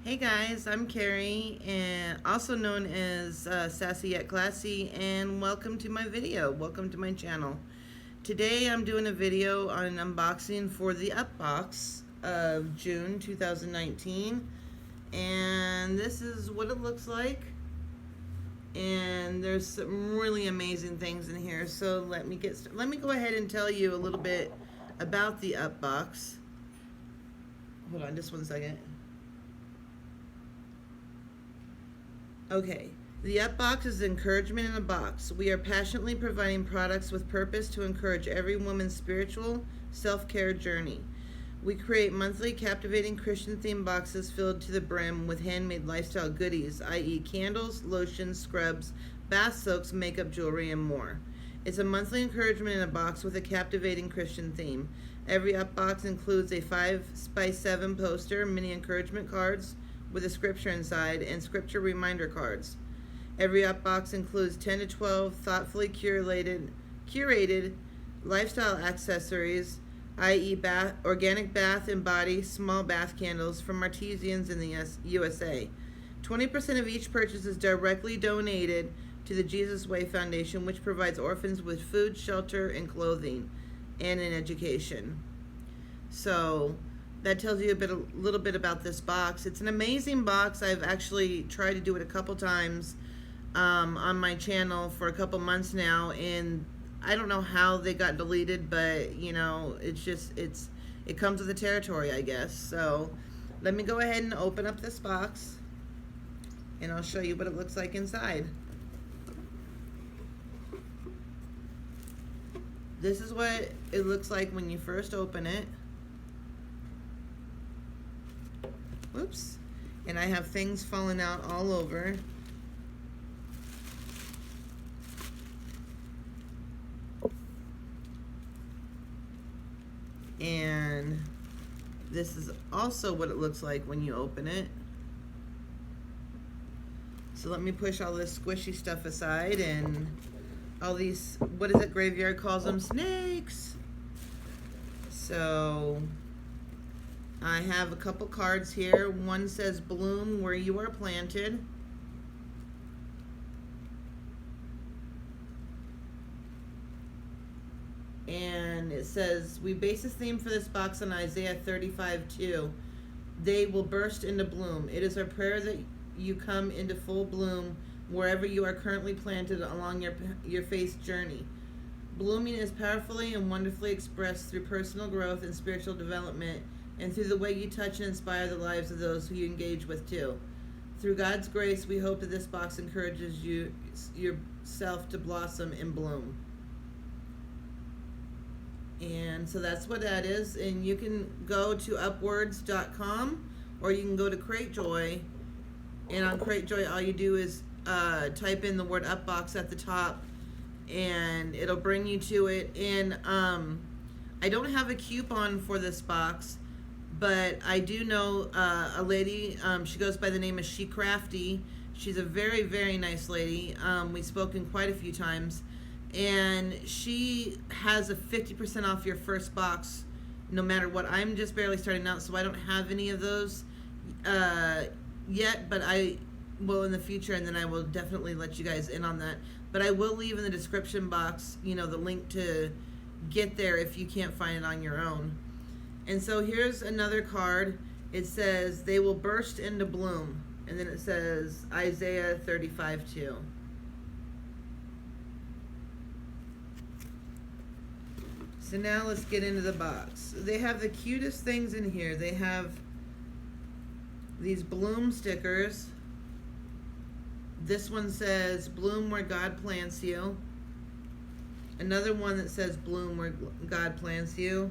Hey guys, I'm Carrie, and also known as Sassy Yet Classy, and welcome to my video. Welcome to my channel. Today I'm doing a video on an unboxing for the Upbox of June 2019, and this is what it looks like. And there's some really amazing things in here. So let me go ahead and tell you a little bit about the Upbox. Hold on, just one second. Okay, the Upbox is encouragement in a box. We are passionately providing products with purpose to encourage every woman's spiritual self-care journey. We create monthly captivating Christian-themed boxes filled to the brim with handmade lifestyle goodies, i.e. candles, lotions, scrubs, bath soaks, makeup, jewelry, and more. It's a monthly encouragement in a box with a captivating Christian theme. Every Upbox includes a 5x7 poster, mini encouragement cards, with a scripture inside, and scripture reminder cards. Every Upbox includes 10 to 12 thoughtfully curated lifestyle accessories, i.e. organic bath and body small bath candles from artisans in the USA. 20% of each purchase is directly donated to the Jesus Way Foundation, which provides orphans with food, shelter, and clothing, and an education. So that tells you a little bit about this box. It's an amazing box. I've actually tried to do it a couple times on my channel for a couple months now, and I don't know how they got deleted, but you know, it comes with the territory, I guess. So let me go ahead and open up this box, and I'll show you what it looks like inside. This is what it looks like when you first open it. Oops. And I have things falling out all over. And this is also what it looks like when you open it. So let me push all this squishy stuff aside, and all these, what is it, Graveyard calls them, snakes. So I have a couple cards here. One says bloom where you are planted. And it says, we base the theme for this box on Isaiah 35:2. They will burst into bloom. It is our prayer that you come into full bloom wherever you are currently planted along your faith journey. Blooming is powerfully and wonderfully expressed through personal growth and spiritual development, and through the way you touch and inspire the lives of those who you engage with too. Through God's grace, we hope that this box encourages yourself to blossom and bloom. And so that's what that is. And you can go to upwords.com, or you can go to Cratejoy. And on Cratejoy, all you do is type in the word Upbox at the top, and it'll bring you to it. And I don't have a coupon for this box, but I do know a lady, she goes by the name of She Crafty. She's a very, very nice lady. We've spoken quite a few times, and she has a 50% off your first box, no matter what. I'm just barely starting out, so I don't have any of those yet, but I will in the future, and then I will definitely let you guys in on that. But I will leave in the description box, you know, the link to get there if you can't find it on your own. And so here's another card. It says, they will burst into bloom. And then it says Isaiah 35:2. So now let's get into the box. They have the cutest things in here. They have these bloom stickers. This one says, bloom where God plants you. Another one that says, bloom where God plants you.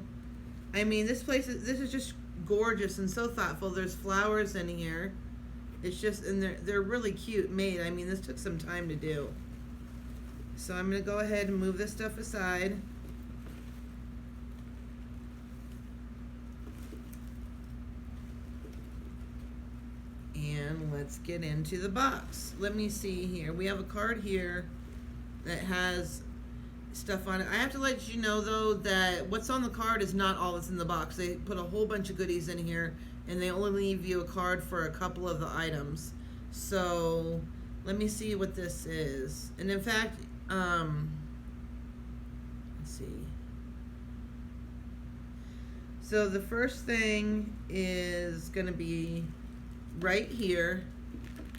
I mean, this is just gorgeous and so thoughtful. There's flowers in here. It's just, and they're really cute made. I mean, this took some time to do. So I'm going to go ahead and move this stuff aside. And let's get into the box. Let me see here. We have a card here that has stuff on it. I have to let you know though that what's on the card is not all that's in the box. They put a whole bunch of goodies in here, and they only leave you a card for a couple of the items. So let me see what this is. And in fact, let's see. So the first thing is going to be right here.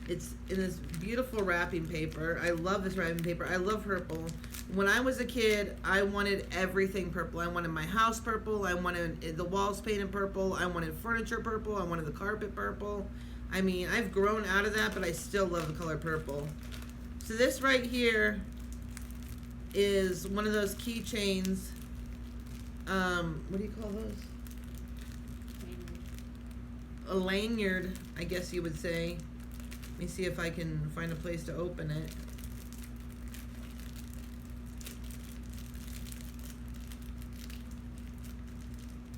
It's in this beautiful wrapping paper. I love this wrapping paper. I love purple. When I was a kid, I wanted everything purple. I wanted my house purple. I wanted the walls painted purple. I wanted furniture purple. I wanted the carpet purple. I mean, I've grown out of that, but I still love the color purple. So this right here is one of those keychains. What do you call those? A lanyard, I guess you would say. Let me see if I can find a place to open it.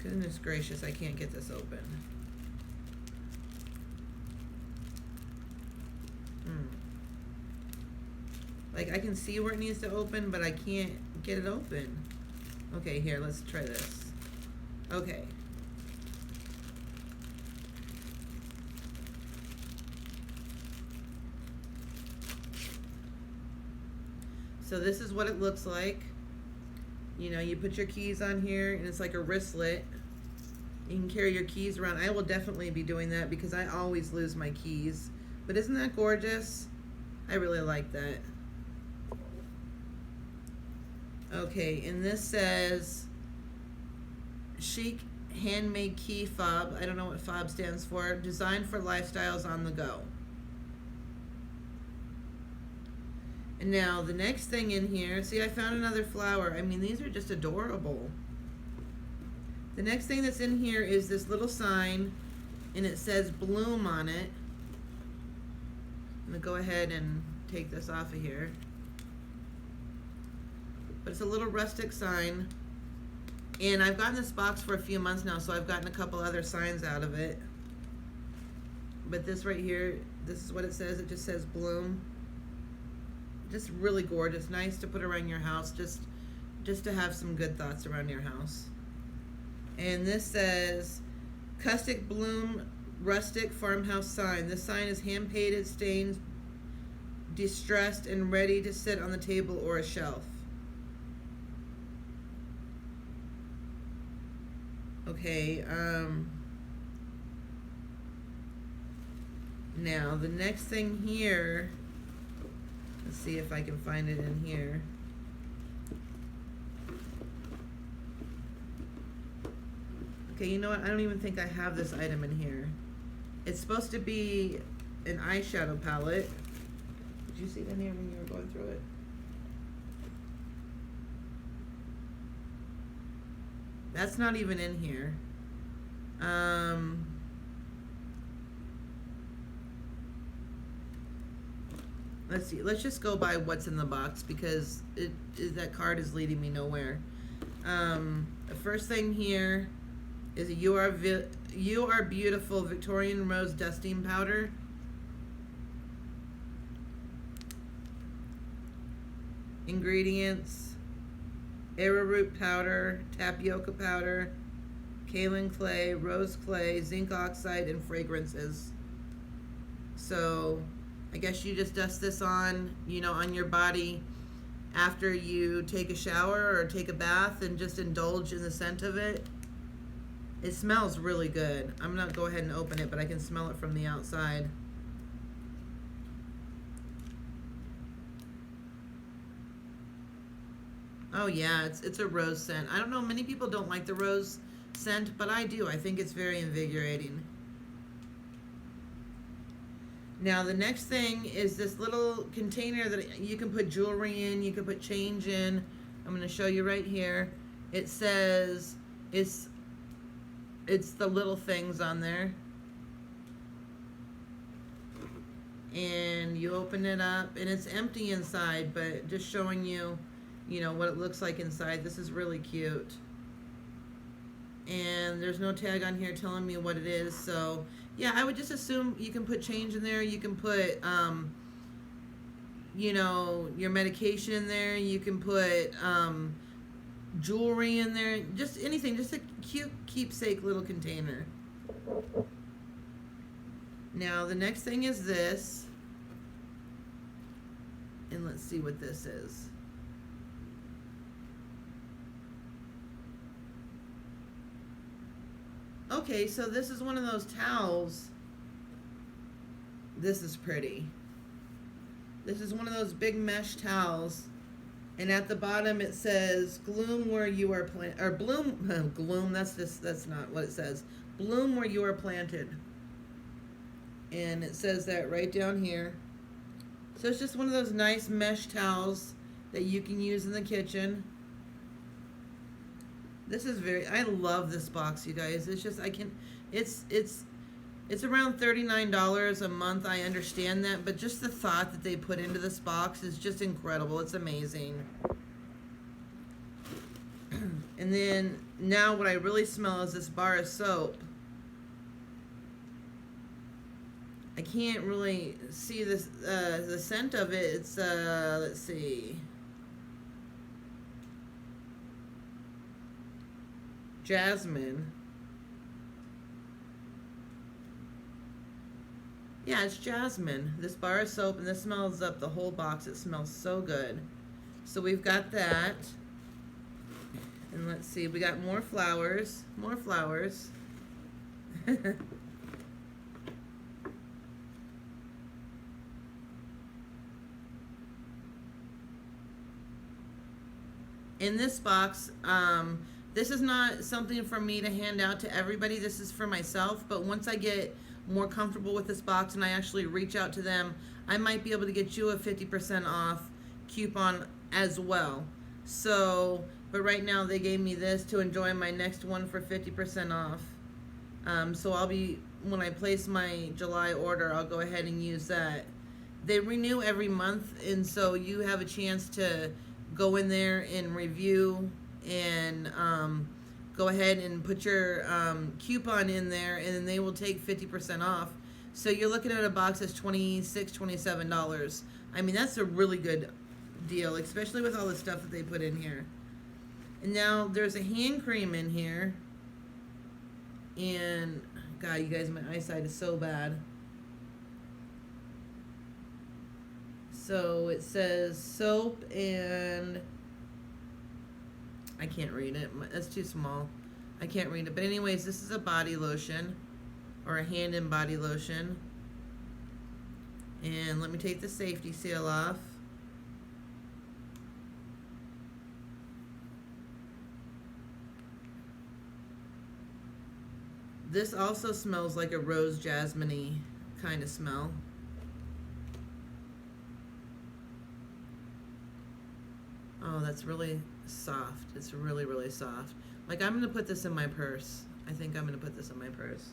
Goodness gracious, I can't get this open. Like, I can see where it needs to open, but I can't get it open. Okay, here, let's try this. Okay. So this is what it looks like. You know, you put your keys on here, and it's like a wristlet. You can carry your keys around. I will definitely be doing that because I always lose my keys. But isn't that gorgeous? I really like that. Okay, and this says chic handmade key fob. I don't know what fob stands for. Designed for lifestyles on the go. And now the next thing in here, see, I found another flower. I mean, these are just adorable. The next thing that's in here is this little sign, and it says Bloom on it. I'm gonna go ahead and take this off of here. But it's a little rustic sign. And I've gotten this box for a few months now, so I've gotten a couple other signs out of it. But this right here, this is what it says. It just says Bloom. Just really gorgeous. Nice to put around your house, just to have some good thoughts around your house. And this says Custic Bloom Rustic Farmhouse Sign. This sign is hand painted, stained, distressed, and ready to sit on the table or a shelf. Okay, now the next thing here, let's see if I can find it in here. Okay, you know what? I don't even think I have this item in here. It's supposed to be an eyeshadow palette. Did you see it in here when you were going through it? That's not even in here. Let's see. Let's just go by what's in the box because that card is leading me nowhere. The first thing here is a You Are Beautiful Victorian Rose Dusting Powder. Ingredients: arrowroot powder, tapioca powder, kaolin clay, rose clay, zinc oxide, and fragrances. So I guess you just dust this on, on your body after you take a shower or take a bath and just indulge in the scent of it. It smells really good. I'm not go ahead and open it, but I can smell it from the outside. Oh yeah, it's a rose scent. I don't know, many people don't like the rose scent, but I do. I think it's very invigorating. Now the next thing is this little container that you can put jewelry in, you can put change in. I'm going to show you right here. It says it's the little things on there. And you open it up and it's empty inside, but just showing you, what it looks like inside. This is really cute. And there's no tag on here telling me what it is, so yeah, I would just assume you can put change in there. You can put, your medication in there. You can put jewelry in there. Just anything. Just a cute keepsake little container. Now the next thing is this. And let's see what this is. Okay, so this is one of those towels. This is pretty. This is one of those big mesh towels. And at the bottom it says, "Gloom where you are planted," or bloom, gloom, that's not what it says. "Bloom where you are planted." And it says that right down here. So it's just one of those nice mesh towels that you can use in the kitchen. This is I love this box, you guys. It's just, it's around $39 a month. I understand that, but just the thought that they put into this box is just incredible. It's amazing. And then now what I really smell is this bar of soap. I can't really see this, the scent of it. It's, let's see. Jasmine. Yeah, it's jasmine. This bar of soap, and this smells up the whole box. It smells so good. So we've got that. And let's see, we got more flowers. More flowers. In this box, this is not something for me to hand out to everybody. This is for myself. But once I get more comfortable with this box and I actually reach out to them, I might be able to get you a 50% off coupon as well. So, but right now they gave me this to enjoy my next one for 50% off. So when I place my July order, I'll go ahead and use that. They renew every month, and so you have a chance to go in there and review and go ahead and put your coupon in there, and then they will take 50% off. So you're looking at a box that's $26, $27. I mean, that's a really good deal, especially with all the stuff that they put in here. And now there's a hand cream in here. And, God, you guys, my eyesight is so bad. So it says soap and I can't read it. That's too small. I can't read it. But anyways, this is a body lotion, or a hand and body lotion. And let me take the safety seal off. This also smells like a rose jasmine-y kind of smell. Oh, that's really soft. It's really, really soft. Like, I'm going to put this in my purse. I think I'm going to put this in my purse.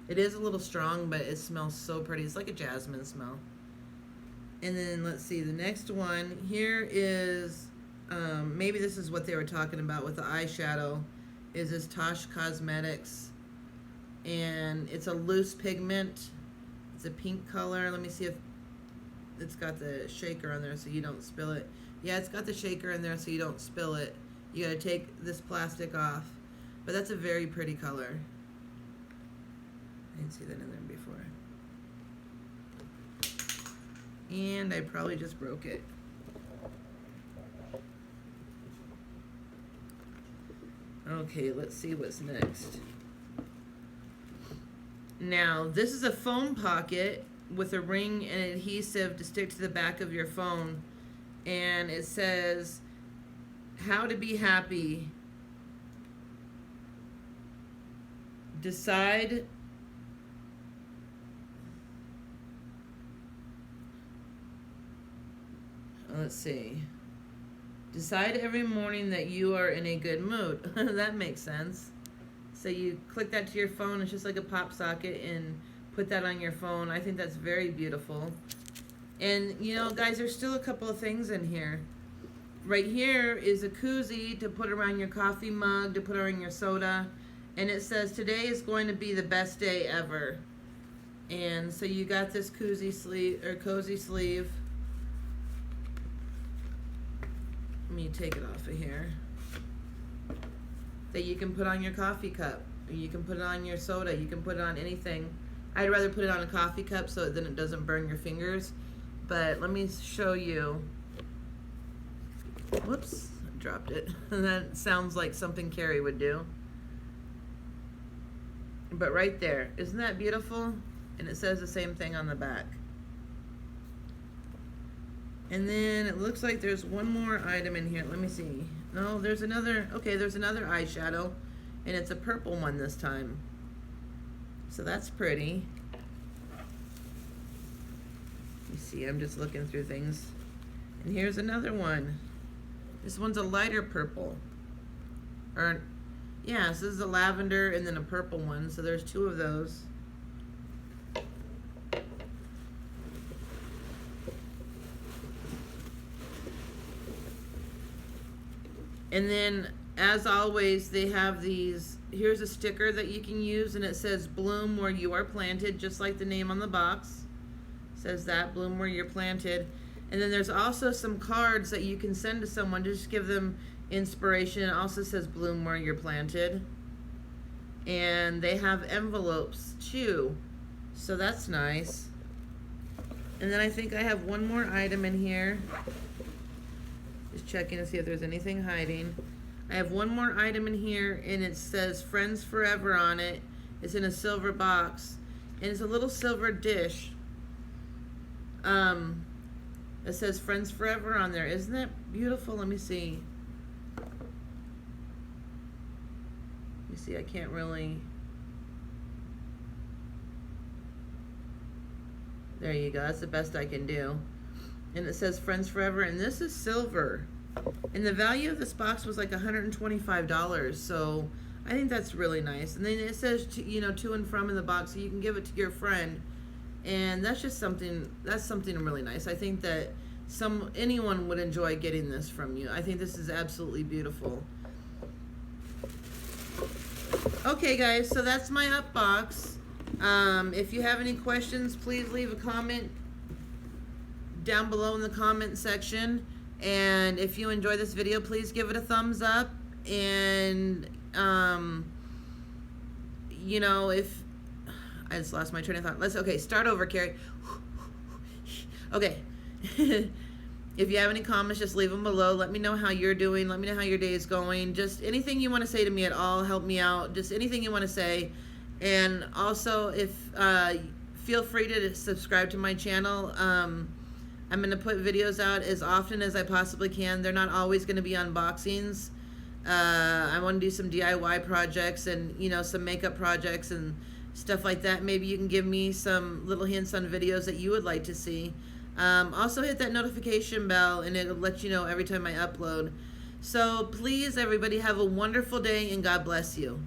It is a little strong, but it smells so pretty. It's like a jasmine smell. And then, let's see, the next one here is, maybe this is what they were talking about with the eyeshadow, is this Tosh Cosmetics. And it's a loose pigment. It's a pink color. Let me see if it's got the shaker on there so you don't spill it. Yeah, it's got the shaker in there so you don't spill it. You gotta take this plastic off. But that's a very pretty color. I didn't see that in there before. And I probably just broke it. Okay, let's see what's next. Now, this is a phone pocket with a ring and adhesive to stick to the back of your phone, and it says how to be happy. Decide let's see. Decide every morning that you are in a good mood. That makes sense. So you click that to your phone. It's just like a pop socket, and put that on your phone. I think that's very beautiful. And, you know, guys, there's still a couple of things in here. Right here is a koozie to put around your coffee mug, to put around your soda. And it says, today is going to be the best day ever. And so you got this koozie sleeve, or cozy sleeve. Let me take it off of here. That you can put on your coffee cup, You can put it on your soda. You can put it on anything. I'd rather put it on a coffee cup so then it doesn't burn your fingers. But let me show you. Whoops, I dropped it. That sounds like something Carrie would do. But right there, isn't that beautiful? And it says the same thing on the back. And then it looks like there's one more item in here. Let me see. No, there's another. Okay, there's another eyeshadow. And it's a purple one this time. So that's pretty. You see, I'm just looking through things. And here's another one. This one's a lighter purple. Or, yeah, so this is a lavender and then a purple one. So there's two of those. And then, as always, they have these. Here's a sticker that you can use, and it says "Bloom where you are planted," just like the name on the box. It says that, "Bloom where you're planted." And then there's also some cards that you can send to someone to just give them inspiration. It also says "Bloom where you're planted." And they have envelopes too, so that's nice. And then I think I have one more item in here. Just checking to see if there's anything hiding. I have one more item in here, and it says Friends Forever on it. It's in a silver box, and it's a little silver dish. It says Friends Forever on there. Isn't that beautiful? Let me see. You see, I can't really. There you go. That's the best I can do. And it says Friends Forever, and this is silver. And the value of this box was like $125, so I think that's really nice. And then it says, to and from in the box, so you can give it to your friend. And that's just something, really nice. I think that anyone would enjoy getting this from you. I think this is absolutely beautiful. Okay, guys, so that's my up box. If you have any questions, please leave a comment down below in the comment section. And if you enjoy this video, please give it a thumbs up. And if I just lost my train of thought. Start over, Carrie. Okay. If you have any comments, just leave them below. Let me know how you're doing. Let me know how your day is going. Just anything you want to say to me at all, help me out. Just anything you want to say. And also, if feel free to subscribe to my channel. I'm going to put videos out as often as I possibly can. They're not always going to be unboxings. I want to do some DIY projects and, some makeup projects and stuff like that. Maybe you can give me some little hints on videos that you would like to see. Also hit that notification bell, and it'll let you know every time I upload. So please, everybody, have a wonderful day, and God bless you.